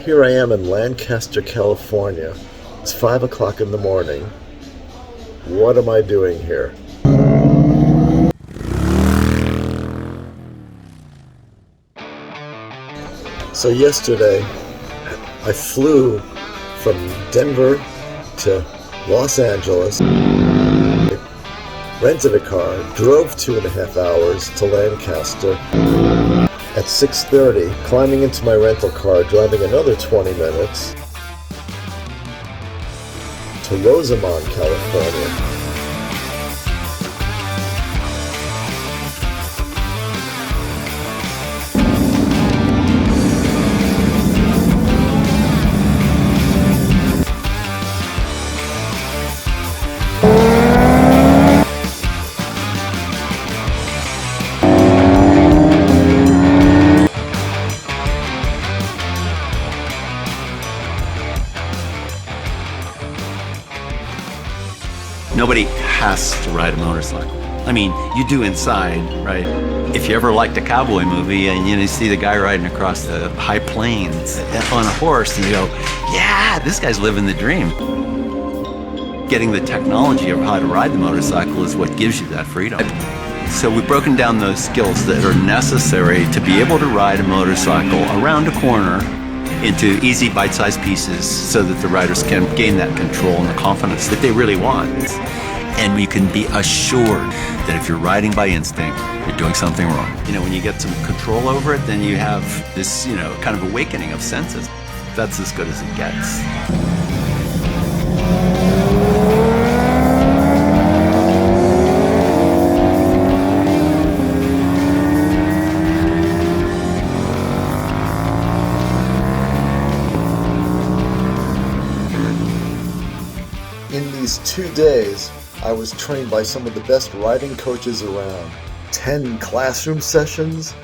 Here I am in Lancaster, California. It's 5 o'clock in the morning. What am I doing here? So yesterday, I flew from Denver to Los Angeles, rented a car, drove 2.5 hours to Lancaster. At 6:30, climbing into my rental car, driving another 20 minutes to Rosamond, California. Nobody has to ride a motorcycle. I mean, you do inside, right? If you ever liked a cowboy movie and you see the guy riding across the high plains on a horse and you go, yeah, this guy's living the dream. Getting the technology of how to ride the motorcycle is what gives you that freedom. So we've broken down those skills that are necessary to be able to ride a motorcycle around a corner into easy bite-sized pieces so that the riders can gain that control and the confidence that they really want. And you can be assured that if you're riding by instinct, you're doing something wrong. When you get some control over it, then you have this, kind of awakening of senses. That's as good as it gets. In these 2 days, I was trained by some of the best riding coaches around. 10 classroom sessions,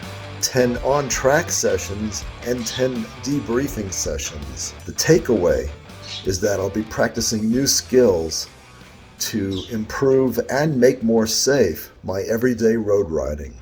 10 on-track sessions, and 10 debriefing sessions. The takeaway is that I'll be practicing new skills to improve and make more safe my everyday road riding.